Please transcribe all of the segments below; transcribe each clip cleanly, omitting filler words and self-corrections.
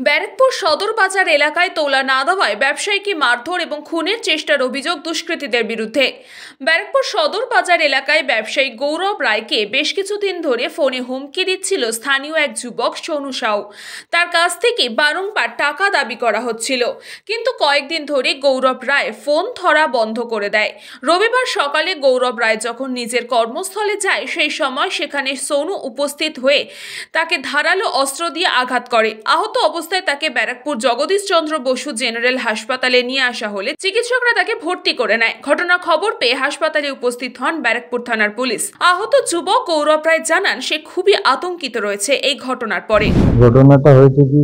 ব্যারাকপুর সদর বাজার এলাকায় তোলা না দেওয়ায় ব্যবসায়ীকে মারধর এবং খুনের চেষ্টার অভিযোগ দুষ্কৃতীদের বিরুদ্ধে। ব্যারাকপুর সদর বাজার এলাকায় ব্যবসায়ী গৌরব রায়কে বেশ কিছুদিন ধরে ফোনে হুমকি দিচ্ছিল স্থানীয় এক যুবক সোনু সাউ। তার কাছ থেকে বারংবার টাকা দাবি করা হচ্ছিল, কিন্তু কয়েকদিন ধরে গৌরব রায় ফোন ধরা বন্ধ করে দেয়। রবিবার সকালে গৌরব রায় যখন নিজের কর্মস্থলে যায়, সেই সময় সেখানে সোনু উপস্থিত হয়ে তাকে ধারালো অস্ত্র দিয়ে আঘাত করে। আহত অবস্থায় তাকে ব্যারাকপুর জগদীশ চন্দ্র বসু জেনারেল হাসপাতালে নিয়ে আসা হলে চিকিৎসকরা তাকে ভর্তি করে নেয়। ঘটনার খবর পেয়ে হাসপাতালে উপস্থিত হন ব্যারাকপুর থানার পুলিশ। আহত যুবক গৌরব রায় জানান সে খুবই আতঙ্কিত রয়েছে এই ঘটনার পরে। ঘটনাটা হয়েছে কি,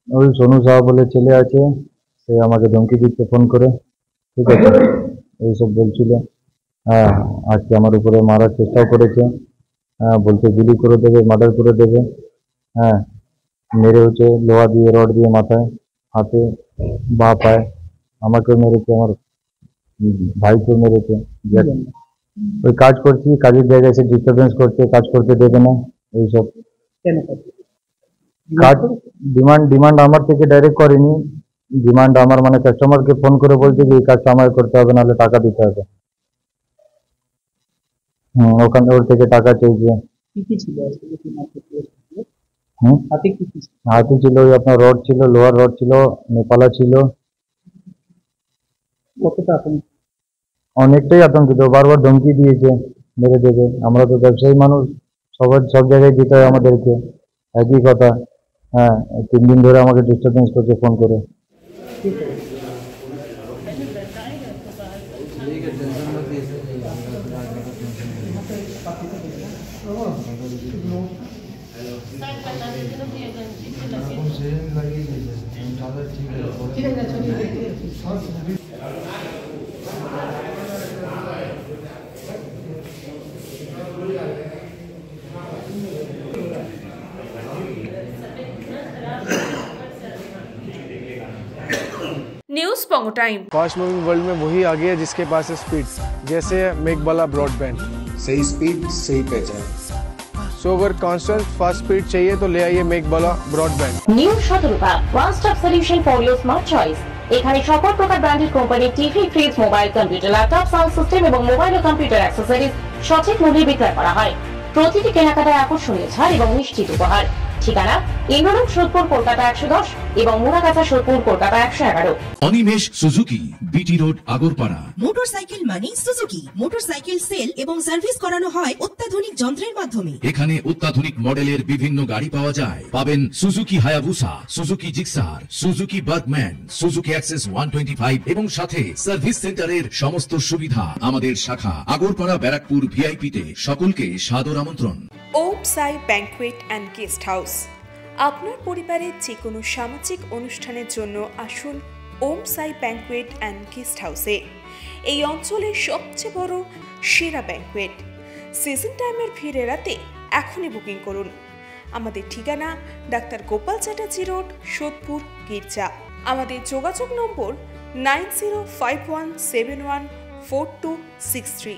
ওই সোনু সাহা বলে ছেলে আছে, সে আমাকে ধমকি দিচ্ছে ফোন করে, ঠিক আছে, এইসব বলছিল। হ্যাঁ, আজকে আমার উপরে মারার চেষ্টাও করেছে। হ্যাঁ, বলছে গুলি করে দেবে, মার্ডার করে দেবে। হ্যাঁ, মেরে হচ্ছে লোহা দিয়ে, রড দিয়ে মাথায়, হাতে, বা পায়। আমাকেও মেরেছে, আমার ভাইকেও মেরেছে। ওই কাজ করছি, কাজের জায়গায় সে ডিস্টার্বেন্স করছে, কাজ করতে দেবে না, এইসব কাজ। ডিমান্ড আমার থেকে ডাইরেক্ট করেনি, ডিমান্ড আমার মানে কাস্টমারকে ফোন করে বলছে যে এই কাজটা আমার করতে হবে, নাহলে টাকা দিতে হবে। ওখানে ওর থেকে টাকা চেয়েছে। হাতে ছিল ওই আপনার রড ছিল, লোহার রড ছিল, নেপালা ছিল। অনেকটাই আতঙ্কিত, বারবার ধমকি দিয়েছে মেরে দেবে। আমরা তো ব্যবসায়ী মানুষ, সব জায়গায় যেতে হয় আমাদেরকে, একই কথা। হ্যাঁ, 3 দিন ধরে আমাকে ডিস্টার্বেন্স করছে ফোন করে। News Pongo time. Fast moving world में वही आगे है जिसके पास है स्पीड, जैसे मेघबाला ब्रॉडबैंड। सही स्पीड सही पहचान। सो अगर कांस्टेंट फास्ट स्पीड चाहिए तो ले आइए Meghbala broadband. New Shatarupa one stop solution for your smart choice. এখানে সকল প্রকার ব্র্যান্ডেড কোম্পানির TV, fridge, mobile, computer, laptop, sound system এবং মোবাইল ও কম্পিউটার অ্যাক্সেসরিজ সঠিক মূল্যে বিক্রয় করা হয়। প্রতিটি কেনাকাটায় আকর্ষণীয় ছাড় এবং নিশ্চিত উপহার। ঠিকানা ইন্দ্রনগর, সোদপুর, কলকাতা 110 এবং Murakacha, Sodepur, Kolkata 111। Animesh Suzuki, BT road, Agarpara. Motorcycle মানে সুজুকি। মোটরসাইকেল সেল এবং সার্ভিস করানো হয় অত্যাধুনিক যন্ত্রের মাধ্যমে। এখানে অত্যাধুনিক মডেলের বিভিন্ন গাড়ি পাওয়া যায়। পাবেন Suzuki Hayabusa, Suzuki Gixxer, Suzuki Bergman, Suzuki access 125 এবং সাথে সার্ভিস সেন্টারের সমস্ত সুবিধা। আমাদের শাখা আগরপাড়া, ব্যারাকপুর ভিআইপি তে। সকলকে সাদর আমন্ত্রণ। ওম সাই ব্যাংকুয়েট অ্যান্ড গেস্ট হাউস। আপনার পরিবারের যে কোনো সামাজিক অনুষ্ঠানের জন্য আসুন ওম সাই ব্যাংকুয়েট অ্যান্ড গেস্ট হাউসে। এই অঞ্চলের সবচেয়ে বড় সেরা ব্যাংকুয়েট। সিজন টাইমের ভিড় এড়াতে এখনই বুকিং করুন। আমাদের ঠিকানা ডাক্তার গোপাল চ্যাটার্জি রোড, সোদপুর, গির্জা। আমাদের যোগাযোগ নম্বর 9051714263।